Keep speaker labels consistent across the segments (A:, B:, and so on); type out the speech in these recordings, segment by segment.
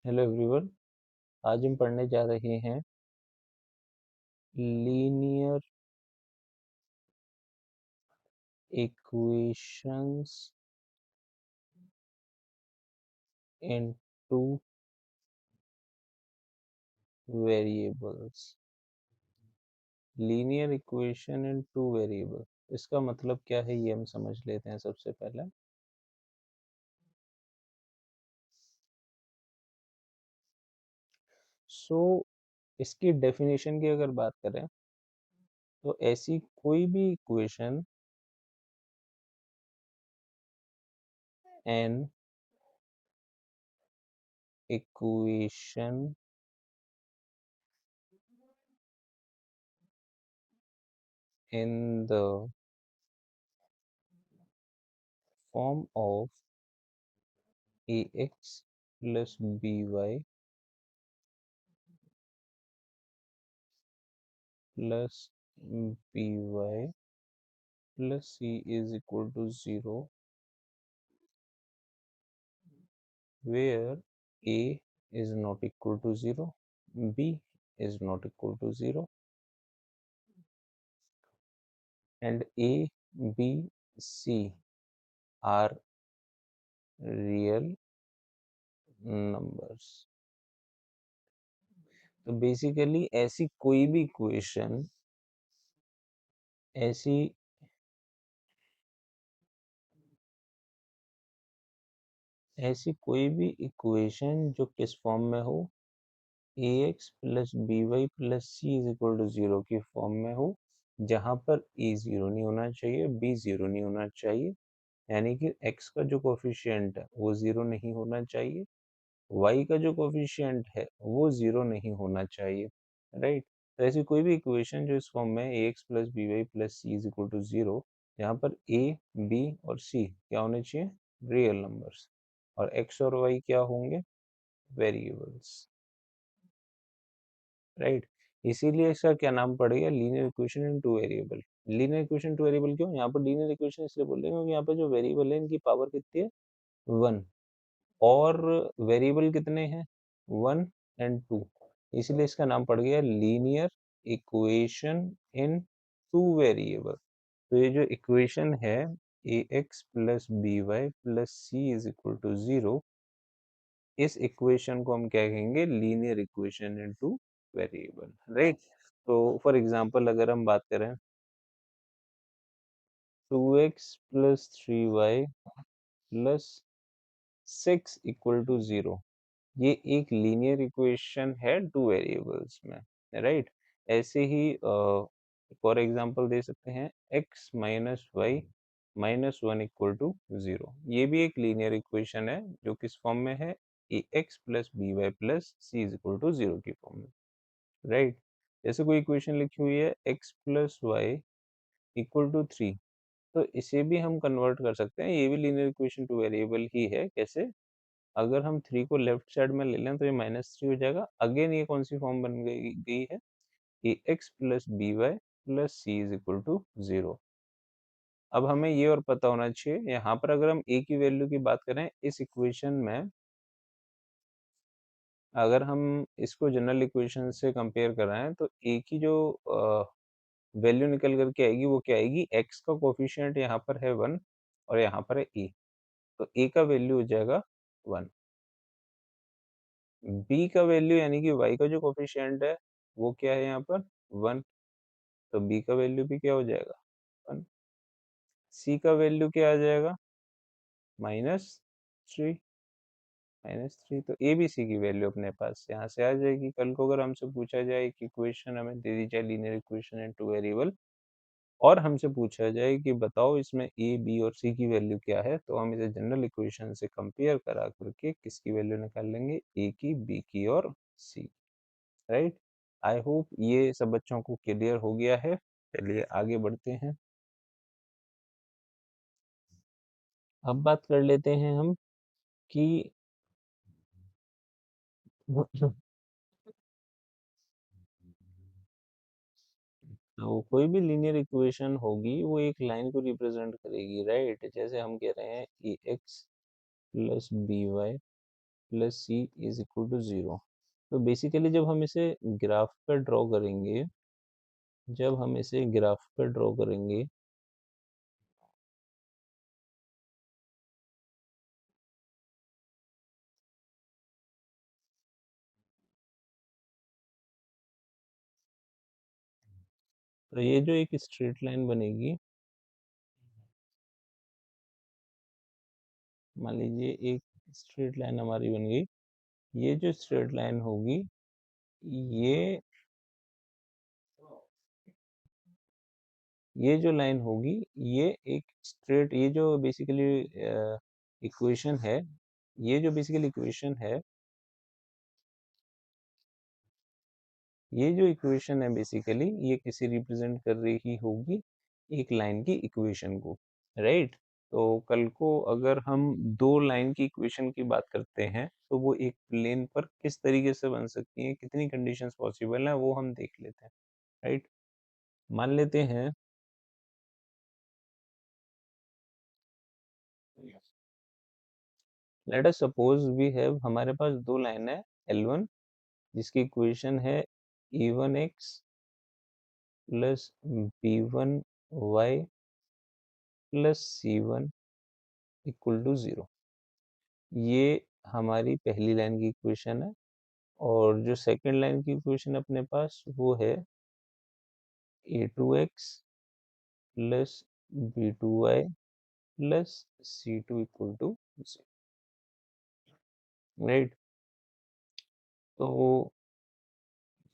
A: Hello everyone. आज हम पढ़ने जा रहे हैं linear equations in two variables. Linear equation in two variable, इसका मतलब क्या है ये हम समझ लेते हैं सबसे पहले। इसकी डेफिनेशन की अगर बात करें तो ऐसी कोई भी equation an equation in the form of ax plus by plus by plus c is equal to 0, where a is not equal to 0, b is not equal to 0, and a, b, c are real numbers. तो basically ऐसी कोई भी equation ऐसी ऐसी कोई भी equation जो किस फॉर्म में हो, ax plus B Y plus C is equal to 0 की फॉर्म में हो, जहां पर a 0 नहीं होना चाहिए, b 0 नहीं होना चाहिए, यानी कि x का जो कोफिशिएंट है वो 0 नहीं होना चाहिए, y का जो कोफिशिएंट है वो 0 नहीं होना चाहिए, राइट। तो ऐसी कोई भी इक्वेशन जो इस फॉर्म में ax plus B Y plus C is equal to 0, यहाँ पर a, b और c क्या होने चाहिए, रियल नंबर्स, और x और y क्या होंगे, वेरिएबल्स, राइट। इसीलिए इसका क्या नाम पड़ेगा, linear equation in two variable. Linear equation two variable क्यों, यहाँ पर लीनियर इक्वेशन इसलिए बोल रहे हैं क्योंकि यहाँ पर जो वेरिएबल है इनकी पावर कितनी है, 1, और वेरिएबल कितने हैं, 1 एंड 2, इसलिए इसका नाम पड़ गया linear equation in two variable. तो ये जो इक्वेशन है A X plus B Y plus C is equal to 0, इस इक्वेशन को हम क्या कहेंगे, linear equation in two variable, right. तो फॉर एग्जांपल अगर हम बात करें 2x plus 3y plus 6 equal to 0, ये एक लीनियर इक्वेशन है टू वेरिएबल्स में, राइट। ऐसे ही फॉर एग्जांपल दे सकते हैं x minus y minus 1 equal to 0, ये भी एक लीनियर इक्वेशन है जो किस फॉर्म में है, A X plus B Y plus C is equal to 0 की फॉर्म में, राइट। जैसे कोई इक्वेशन लिखी हुई है x plus y equal to 3, तो इसे भी हम कन्वर्ट कर सकते हैं, ये भी लीनियर इक्वेशन टू वेरिएबल ही है। कैसे, अगर हम 3 को लेफ्ट साइड में ले लें तो ये -3 हो जाएगा। अगेन ये कौन सी फॉर्म बन गई है, A X plus B Y plus C is equal to 0। अब हमें ये और पता होना चाहिए, यहाँ पर अगर हम a की वैल्यू की बात करें इस इक्वेशन में, अगर हम इसको जनरल इक्वेशन से कंपेयर कराएं तो a की जो वैल्यू निकल करके आएगी वो क्या आएगी, x का कोफिशिएंट यहाँ पर है 1 और यहाँ पर है a, तो a का वैल्यू हो जाएगा 1, b का वैल्यू यानी कि y का जो कोफिशिएंट है वो क्या है यहाँ पर 1, तो b का वैल्यू भी क्या हो जाएगा 1, c का वैल्यू क्या आ जाएगा -3, -3, तो ए बी सी की वैल्यू अपने पास यहाँ से आ जाएगी। कल को अगर हमसे पूछा जाए कि इक्वेशन हमें दे दी जाए linear equation in two variable, और हमसे पूछा जाए कि बताओ इसमें ए बी और सी की वैल्यू क्या है, तो हम इसे जनरल इक्वेशन से कंपेयर करा करके किसकी वैल्यू निकाल लेंगे, ए की, बी की और सी, राइट। आई होप ये सब बच्चों को क्लियर हो गया है। चलिए आगे बढ़ते हैं। अब बात कर लेते हैं हम कि तो कोई भी लीनियर इक्वेशन होगी वो एक लाइन को रिप्रेजेंट करेगी, राइट। जैसे हम कह रहे हैं A X plus B Y plus C is equal to 0। तो बेसिकली जब हम इसे ग्राफ पर ड्रॉ करेंगे, जब हम इसे ग्राफ पर ड्रॉ करेंगे, तो ये जो एक स्ट्रेट लाइन बनेगी, मान लीजिए एक स्ट्रेट लाइन हमारी बन गई। ये जो स्ट्रेट लाइन होगी, ये ये जो लाइन होगी, ये एक स्ट्रेट, ये जो बेसिकली इक्वेशन है, ये जो बेसिकली इक्वेशन है, ये जो इक्वेशन है बेसिकली ये किसी रिप्रेजेंट कर रही होगी एक लाइन की इक्वेशन को, राइट। तो कल को अगर हम दो लाइन की इक्वेशन की बात करते हैं तो वो एक प्लेन पर किस तरीके से बन सकती हैं, कितनी कंडीशंस पॉसिबल हैं, वो हम देख लेते हैं, राइट। मान लेते हैं let us suppose we have, हमारे पास दो लाइन है L1 जिसकी इक्वेशन है E1x plus B1y plus C1 equal to 0। ये हमारी पहली लाइन की इक्वेशन है। और जो सेकंड लाइन की इक्वेशन अपने पास वो है A2x plus B2y plus C2 equal to 0, right. तो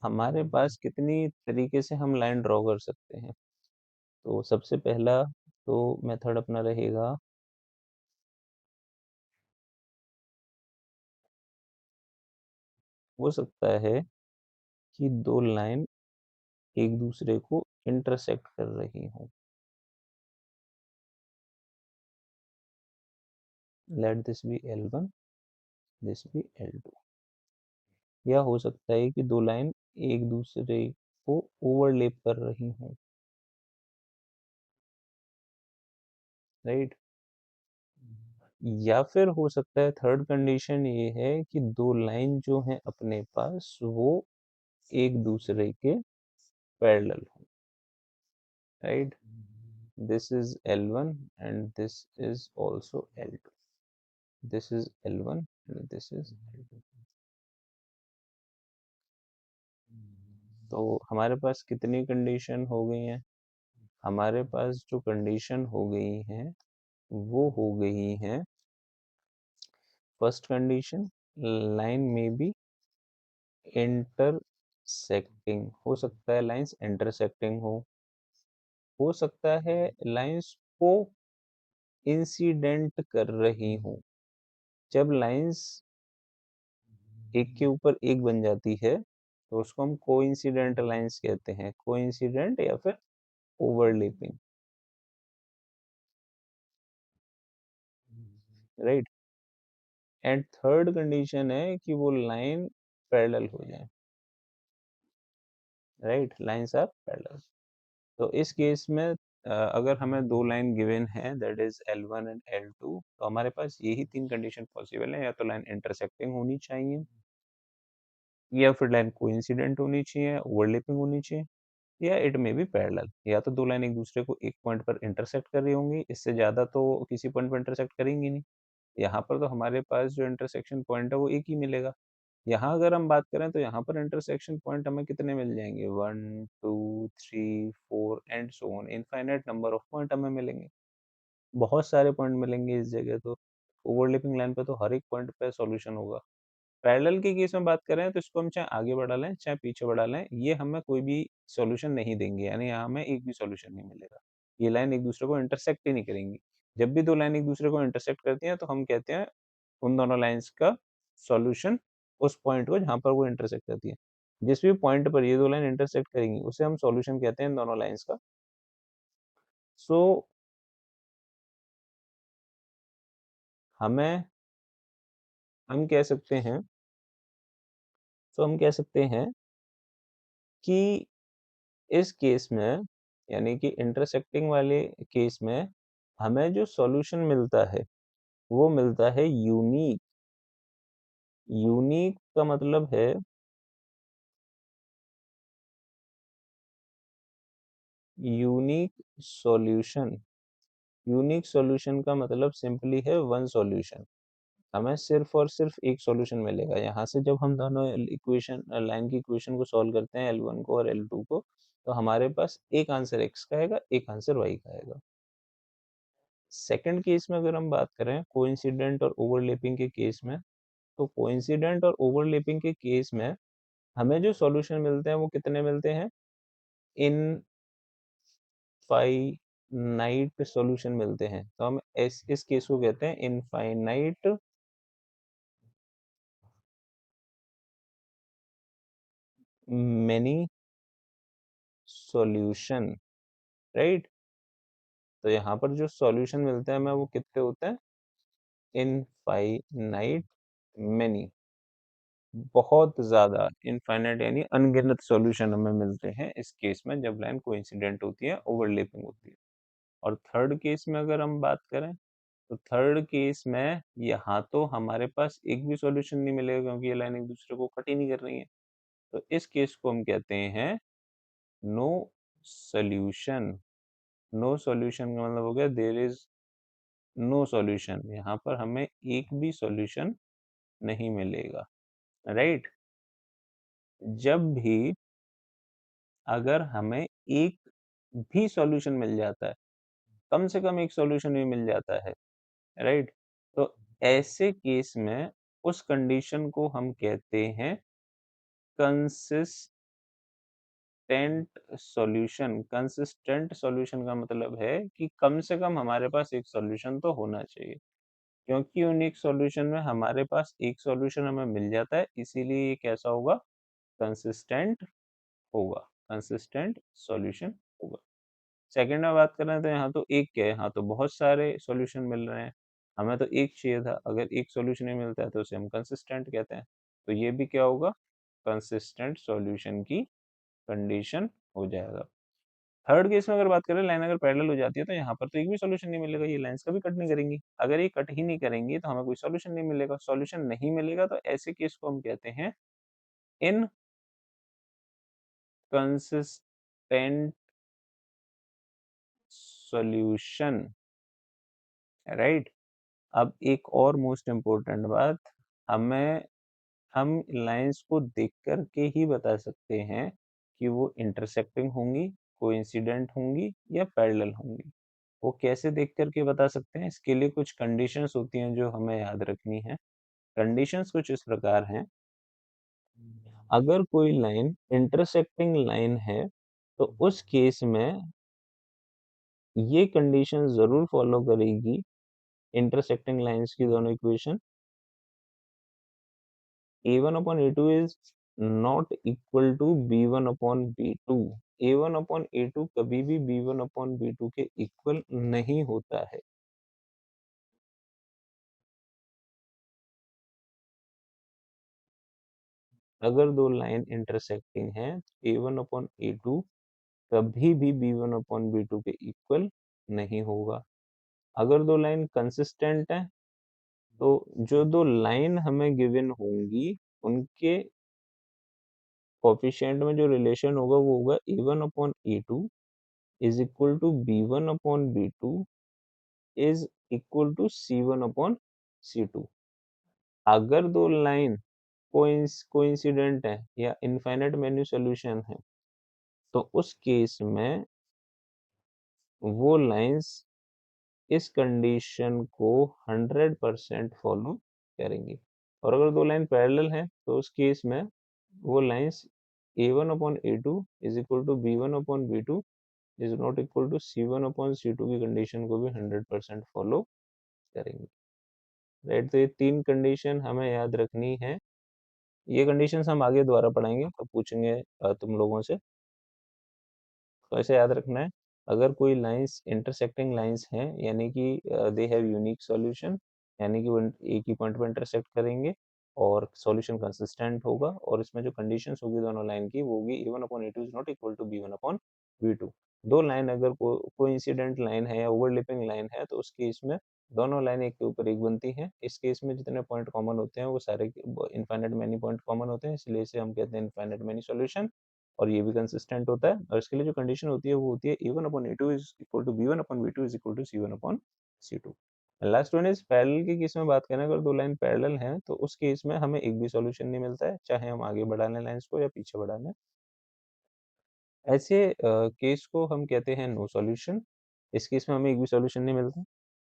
A: हमारे पास कितनी तरीके से हम लाइन ड्रॉ कर सकते हैं। तो सबसे पहला तो मेथड अपना रहेगा, हो सकता है कि दो लाइन एक दूसरे को इंटरसेक्ट कर रही हूँ। Let this be L1, this be L2। या हो सकता है कि दो लाइन एक दूसरे को ओवरलैप कर रही हूँ, राइट। या फिर हो सकता है थर्ड कंडीशन ये है कि दो लाइन जो है अपने पास वो एक दूसरे के पैरेलल हो, right. This is L1 and this is also L2, this is L1 and this is L2। तो हमारे पास कितनी कंडीशन हो गई हैं, हमारे पास जो कंडीशन हो गई हैं वो हो गई हैं, फर्स्ट कंडीशन, लाइन में बी इंटरसेक्टिंग, हो सकता है लाइंस इंटरसेक्टिंग हो सकता है लाइंस को इंसिडेंट कर रही हूँ। जब लाइंस एक के ऊपर एक बन जाती है तो उसको हम कोइंसिडेंट लाइंस कहते हैं, कोइंसिडेंट या फिर overlapping, right. And third condition है कि वो लाइन पैरेलल हो जाए, राइट, लाइंस आर पैरेलल। तो इस केस में अगर हमें दो लाइन गिवन है that is L1 and L2, तो हमारे पास यही तीन कंडीशन पॉसिबल है, या तो लाइन इंटरसेक्टिंग होनी चाहिए, या फिर लाइन कोइंसिडेंट होनी चाहिए, ओवरलैपिंग होनी चाहिए, या इट मे बी पैरेलल। या तो दो लाइन एक दूसरे को एक पॉइंट पर इंटरसेक्ट कर रही होंगी, इससे ज्यादा तो किसी पॉइंट पर इंटरसेक्ट करेंगी नहीं। यहाँ पर तो हमारे पास जो इंटरसेक्शन पॉइंट है वो एक ही मिलेगा। यहाँ अगर हम बात करें तो यहाँ पर इंटरसेक्शन पॉइंट हमें कितने मिल जाएंगे, 1 2 3 4 and so on, infinite number of point हमें मिलेंगे, बहुत सारे पॉइंट मिलेंगे इस जगह। तो ओवरलैपिंग लाइन पे तो हर एक पॉइंट पे सॉल्यूशन होगा। पैरेलल के केस में बात करें तो इसको हम चाहे आगे बढ़ा लें चाहे पीछे बढ़ा लें, ये हमें कोई भी सॉल्यूशन नहीं देंगे, यानी यहाँ हमें एक भी सॉल्यूशन नहीं मिलेगा। ये लाइन एक दूसरे को इंटरसेक्ट ही नहीं करेंगी। जब भी दो लाइन एक दूसरे को इंटरसेक्ट करती हैं तो हम कहते हैं उन दोनों लाइंस का सॉल्यूशन उस पॉइंट को जहां पर वो इंटरसेक्ट करती है। जिस भी पॉइंट पर ये दो लाइन इंटरसेक्ट करेंगी उसे हम सॉल्यूशन कहते हैं इन दोनों लाइंस का। सो हमें हम कह सकते हैं, हम कह सकते हैं कि इस केस में, यानी कि इंटरसेक्टिंग वाले केस में, हमें जो सॉल्यूशन मिलता है वो मिलता है यूनिक, यूनिक का मतलब है यूनिक सॉल्यूशन। यूनिक सॉल्यूशन का मतलब सिंपली है वन सॉल्यूशन। हमें सिर्फ और सिर्फ एक सॉल्यूशन मिलेगा। यहाँ से जब हम दोनों इक्वेशन लाइन की इक्वेशन को सॉल्व करते हैं L1 को और L2 को, तो हमारे पास एक आंसर x का आएगा, एक आंसर y का आएगा। सेकंड केस में अगर हम बात करें कोइंसिडेंट और ओवरलैपिंग के केस में, तो कोइंसिडेंट और ओवरलैपिंग के केस में हमें जो सॉल्यूशन मिलते हैं वो कितने मिलते हैं? इनफाइनाइट सॉल्यूशन मिलते हैं। तो हम इस केस को कहते हैं इनफाइनाइट मेनी सॉल्यूशन, राइट। तो यहाँ पर जो सॉल्यूशन मिलते हैं हमें वो कितने होते हैं? इनफाइनाइट मेनी, बहुत ज्यादा। इनफाइनाइट यानी अनगिनत सॉल्यूशन हमें मिलते हैं इस केस में, जब लाइन कोइंसिडेंट होती है, ओवरलैपिंग होती है। और थर्ड केस में अगर हम बात करें, तो थर्ड केस में यहाँ तो हमारे पास एक भी सॉल्यूशन नहीं मिलेगा, क्योंकि ये लाइन एक दूसरे को कट ही नहीं कर रही है। तो इस केस को हम कहते हैं नो सॉल्यूशन। नो सॉल्यूशन का मतलब हो गया देयर इज नो सॉल्यूशन। यहाँ पर हमें एक भी सॉल्यूशन नहीं मिलेगा, राइट। जब भी अगर हमें एक भी सॉल्यूशन मिल जाता है, कम से कम एक सॉल्यूशन भी मिल जाता है, राइट, तो ऐसे केस में उस कंडीशन को हम कहते हैं कंसिस्टेंट सॉल्यूशन। कंसिस्टेंट सॉल्यूशन का मतलब है कि कम से कम हमारे पास एक सॉल्यूशन तो होना चाहिए। क्योंकि यूनिक सॉल्यूशन में हमारे पास एक सॉल्यूशन हमें मिल जाता है, इसीलिए ये कैसा होगा? कंसिस्टेंट होगा, कंसिस्टेंट सॉल्यूशन होगा। सेकंड में बात करें तो यहाँ तो एक क्या है, यहाँ तो बहुत सारे सॉल्यूशन मिल रहे हैं, हमें तो एक चाहिए था। अगर एक सॉल्यूशन नहीं मिलता है तो उसे हम कंसिस्टेंट कहते हैं। तो ये भी क्या होगा? कंसिस्टेंट सॉल्यूशन की कंडीशन हो जाएगा। थर्ड केस में अगर बात करें, लाइन अगर पैरेलल हो जाती है, तो यहाँ पर तो एक भी सॉल्यूशन नहीं मिलेगा, ये लाइंस कभी कट नहीं करेंगी। अगर ये कट ही नहीं करेंगी तो हमें कोई सॉल्यूशन नहीं मिलेगा। सॉल्यूशन नहीं मिलेगा तो ऐसे केस को हम कहते हैं इनकंसिस्टेंट सॉल्यूशन, राइट। अब एक और मोस्ट इम्पोर्टेंट बात, हमें हम लाइंस को देख कर के ही बता सकते हैं कि वो इंटरसेक्टिंग होंगी, कोइंसिडेंट होंगी या पैरेलल होंगी। वो कैसे देख कर के बता सकते हैं? इसके लिए कुछ कंडीशंस होती हैं जो हमें याद रखनी है। कंडीशंस कुछ इस प्रकार हैं। अगर कोई लाइन इंटरसेक्टिंग लाइन है, तो उस केस में ये कंडीशन जरूर फॉलो करेगी। इंटरसेक्टिंग लाइंस की दोनों equation a1 upon a2 is not equal to b1 upon b2। a1 upon a2 कभी भी b1 upon b2 के इक्वल नहीं होता है। अगर दो लाइन इंटरसेक्टिंग है, a1 upon a2 कभी भी b1 upon b2 के इक्वल नहीं होगा। अगर दो लाइन कंसिस्टेंट है, तो जो दो लाइन हमें गिवन होंगी उनके कोफिशिएंट में जो रिलेशन होगा वो होगा a1 upon a2 is equal to b1 upon b2 is equal to c1 upon c2। अगर दो लाइन कोइंसिडेंट है या इनफाइनाइट मेन्यू सॉल्यूशन है, तो उस केस में वो लाइंस इस कंडीशन को 100% फॉलो करेंगी। और अगर दो लाइन पैरेलल हैं, तो उस केस में वो lines a1 upon a2 is equal to b1 upon b2 is not equal to c1 upon c2 की कंडीशन को भी 100% फॉलो करेंगे, राइट। तो ये तीन कंडीशन हमें याद रखनी है। ये कंडीशंस हम आगे दोबारा पढ़ाएंगे, तो पूछेंगे तुम लोगों से। तो ऐसे याद रखना है, अगर कोई लाइंस इंटरसेक्टिंग लाइंस हैं, यानी कि दे हैव यूनिक सॉल्यूशन, यानी कि वो एक ही पॉइंट पर इंटरसेक्ट करेंगे और सॉल्यूशन कंसिस्टेंट होगा, और इसमें जो कंडीशंस होगी दोनों लाइन की वो होगी a1 upon a2 is not equal to b1 upon b2। दो लाइन अगर कोइंसिडेंट लाइन है या ओवरलैपिंग लाइन है, तो उसके इसमें दोनों लाइन एक के ऊपर एक बनती हैं। इस केस में जितने पॉइंट कॉमन होते हैं वो सारे इनफाइनाइट मैनी पॉइंट कॉमन होते हैं, इसलिए इसे हम कहते हैं इनफाइनाइट मैनी सॉल्यूशन। और ये भी कंसिस्टेंट होता है। और इसके लिए जो कंडीशन होती है वो होती है a1 upon a2 is equal to b1 upon b2 is equal to c1 upon c2। Last one is parallel के केस में बात करें, अगर दो लाइन पैरेलल हैं तो उस केस में हमें एक भी सॉल्यूशन नहीं मिलता है, चाहे हम आगे बढ़ा लें लाइंस को या पीछे बढ़ा लें। ऐसे केस को हम कहते हैं नो सॉल्यूशन। इस केस में हमें एक भी सॉल्यूशन नहीं मिलता,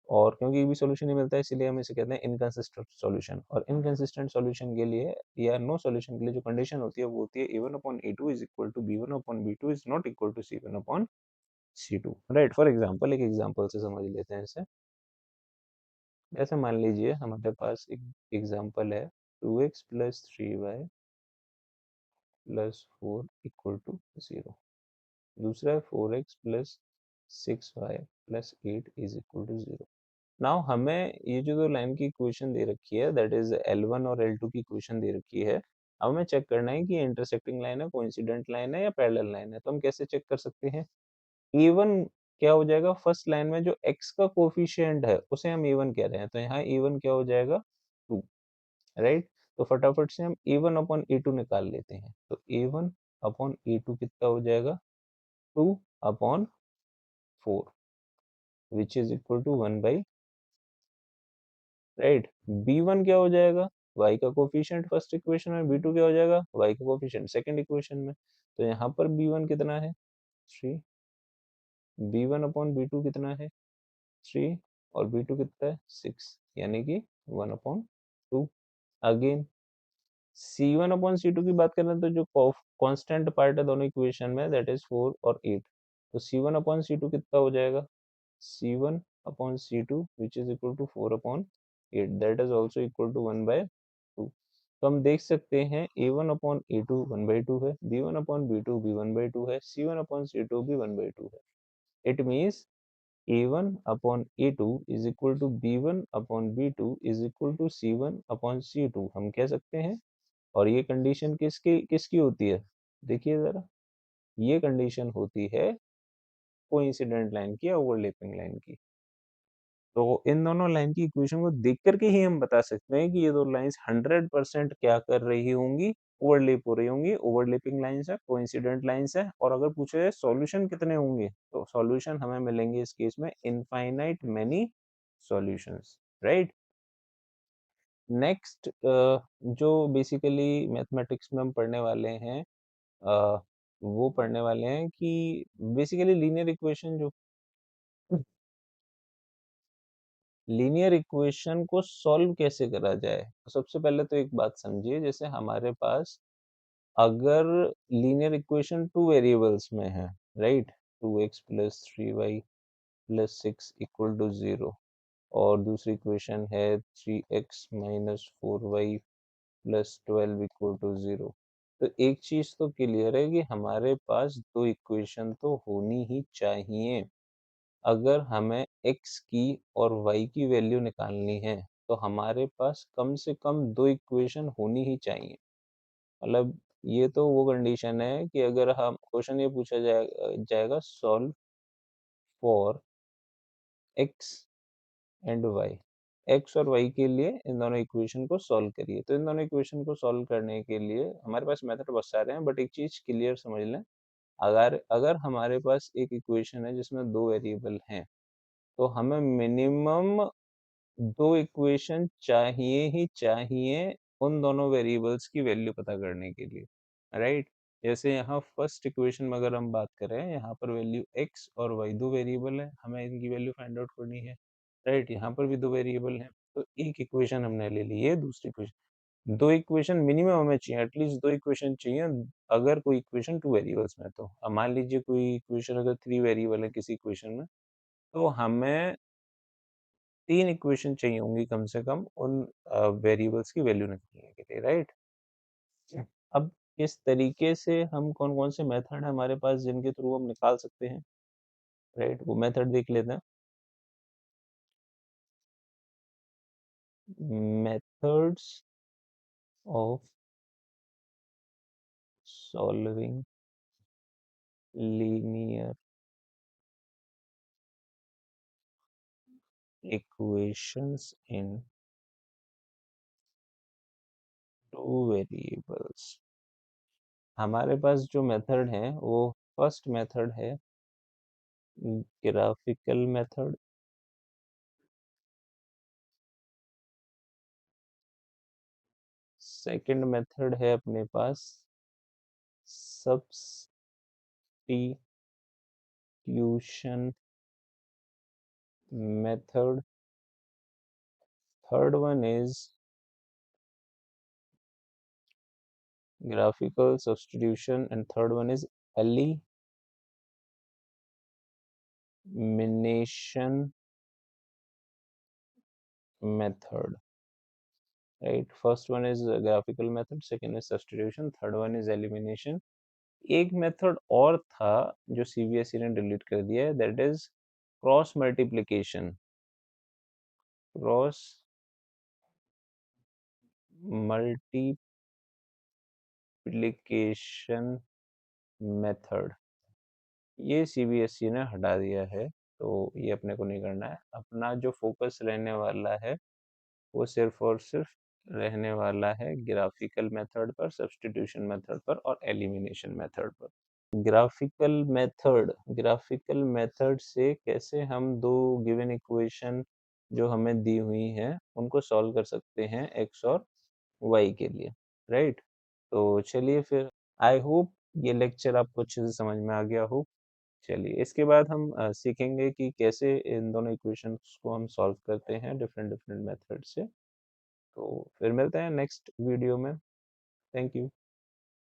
A: और क्योंकि एक भी सॉल्यूशन नहीं मिलता है इसीलिए हम इसे कहते हैं इनकंसिस्टेंट सॉल्यूशन। और इनकंसिस्टेंट सॉल्यूशन के लिए या नो सॉल्यूशन के लिए जो कंडीशन होती है वो होती है a1 upon a2 is equal to b1 upon b2 is not equal to c1 upon c2। Right, for example एक एग्जांपल से समझ लेते हैं इसे। ऐसे मान लीजिए हमारे पास एक एग्जांपल है 2x plus 3y plus 4 equal to 0। दूसरा है 4x plus 6y plus 8 is equal to 0। Now हमें ये जो दो लाइन की इक्वेशन दे रखी है दैट इज L1 और L2 की इक्वेशन दे रखी है। अब हमें चेक करना है कि ये इंटरसेक्टिंग लाइन है, कोइंसिडेंट लाइन है या पैरेलल लाइन है। तो हम कैसे चेक कर सकते हैं? A1 क्या हो जाएगा, फर्स्ट लाइन में जो x का कोफिशिएंट है उसे हम A1 कह रहे हैं, तो यहाँ A1 क्या हो जाएगा 2। राइट, तो फटाफट से हम A1 अपॉन A2 निकाल लेते हैं। तो A1 अपॉन A2 कितना हो जाएगा 2 upon 4 which is equal to 1 by. Right, b1 क्या हो जाएगा y का कोफिशिएंट फर्स्ट इक्वेशन में, b2 क्या हो जाएगा y का कोफिशिएंट सेकंड इक्वेशन में। तो यहाँ पर b1 कितना है 3, b1 अपॉन b2 कितना है 3, और b2 कितना है 6, यानी कि 1 upon 2। Again c1 upon c2 की बात करें तो जो कांस्टेंट पार्ट है दोनों इक्वेशन में दैट इज 4 और 8। तो c1 अपॉन c2 कितना हो जाएगा c1 upon c2 which is equal to 4 upon 8 that is also equal to 1 by 2। तो हम देख सकते हैं a1 upon a2 1 by 2 है, b1 upon b2 भी 1 by 2 है, c1 upon c2 भी 1 by 2 है। It means a1 upon a2 is equal to b1 upon b2 is equal to c1 upon c2 हम कह सकते हैं। और ये कंडीशन किसकी किसकी होती है, देखिए जरा, ये कंडीशन होती है कोइंसिडेंट लाइन की या ओवरलैपिंग लाइन की। तो इन दोनों लाइन की इक्वेशन को देख करके ही हम बता सकते हैं कि ये दो लाइंस 100% क्या कर रही होंगी, ओवरलैप हो रही होंगी। ओवरलैपिंग लाइंस है, कोइंसिडेंट लाइंस है। और अगर पूछे जाए सॉल्यूशन कितने होंगे तो सॉल्यूशन हमें मिलेंगे इस केस में infinite many solutions. Right, next जो बेसिकली मैथमेटिक्स में हम पढ़ने वाले हैं वो पढ़ने वाले हैं कि बेसिकली लीनियर इक्वेशन जो लीनियर इक्वेशन को सॉल्व कैसे करा जाए। तो सबसे पहले तो एक बात समझिए, जैसे हमारे पास अगर लीनियर इक्वेशन टू वेरिएबल्स में है, right, 2x plus 3y plus 6 equal to 0, और दूसरी इक्वेशन है 3x minus 4y plus 12 equal to 0। तो एक चीज तो क्लियर है कि हमारे पास दो इक्वेशन तो होनी ही चाहिए। अगर हमें x की और y की वैल्यू निकालनी है तो हमारे पास कम से कम दो इक्वेशन होनी ही चाहिए। मतलब ये तो वो कंडीशन है कि अगर हम क्वेश्चन ये पूछा जाएगा solve for x and y, x और y के लिए इन दोनों इक्वेशन को सॉल्व करिए। तो इन दोनों इक्वेशन को सॉल्व करने के लिए हमारे पास मेथड बहुत सारे हैं, बट एक चीज क्लियर समझ लें, अगर अगर हमारे पास एक इक्वेशन है जिसमें दो वेरिएबल हैं तो हमें मिनिमम दो इक्वेशन चाहिए ही चाहिए उन दोनों वेरिएबल्स की वैल्यू पता करने के लिए। राइट, जैसे यहाँ फर्स्ट इक्वेशन में अगर हम बात करें, यहाँ पर वैल्यू x और y दो वेरिएबल है, हमें इनकी वैल्यू फाइंड आउट करनी है। राइट, यहाँ पर भी दो वेरिएबल हैं, तो एक इक्वेशन हमने ले ली है, दूसरी इक्वेशन, दो इक्वेशन मिनिमम हमें चाहिए, एटलीस्ट दो इक्वेशन चाहिए। अगर कोई इक्वेशन टू वेरिएबल्स में, तो अब मान लीजिए कोई इक्वेशन अगर थ्री वेरिएबल है किसी इक्वेशन में, तो हमें तीन इक्वेशन चाहिए होंगी कम से कम उन वेरिएबल्स की वैल्यू निकालने के लिए। राइट, अब इस तरीके से हम कौन कौन से मेथड है हमारे पास जिनके थ्रू हम निकाल सकते हैं, राइट, वो मेथड देख लेते हैं। Methods of solving linear equations in two variables। हमारे पास जो मेथड है वो फर्स्ट मेथड है ग्राफिकल मेथड, सेकंड मेथड है अपने पास substitution method, third one is graphical substitution, and third one is elimination method, right? First one is graphical method, second is substitution, third one is elimination। एक method और था जो CBSE ने delete कर दिया है, that is cross multiplication, cross multiplication method, ये CBSE ने हटा दिया है, तो ये अपने को नहीं करना है। अपना जो फोकस रहने वाला है वो सिर्फ और सिर्फ रहने वाला है ग्राफिकल मेथड पर, सब्स्टिट्यूशन मेथड पर और एलिमिनेशन मेथड पर। ग्राफिकल मेथड से कैसे हम दो गिवन इक्वेशन जो हमें दी हुई हैं उनको सॉल्व कर सकते हैं एक्स और वाई के लिए, राइट? तो चलिए फिर, आई होप ये लेक्चर आपको अच्छे से समझ में आ गया हो। चलिए इसके बाद हम सीखेंगे कि कैसे इन दोनों इक्वेशंस को हम सॉल्व करते हैं डिफरेंट डिफरेंट मेथड से। तो फिर मिलते हैं नेक्स्ट वीडियो में। Thank you.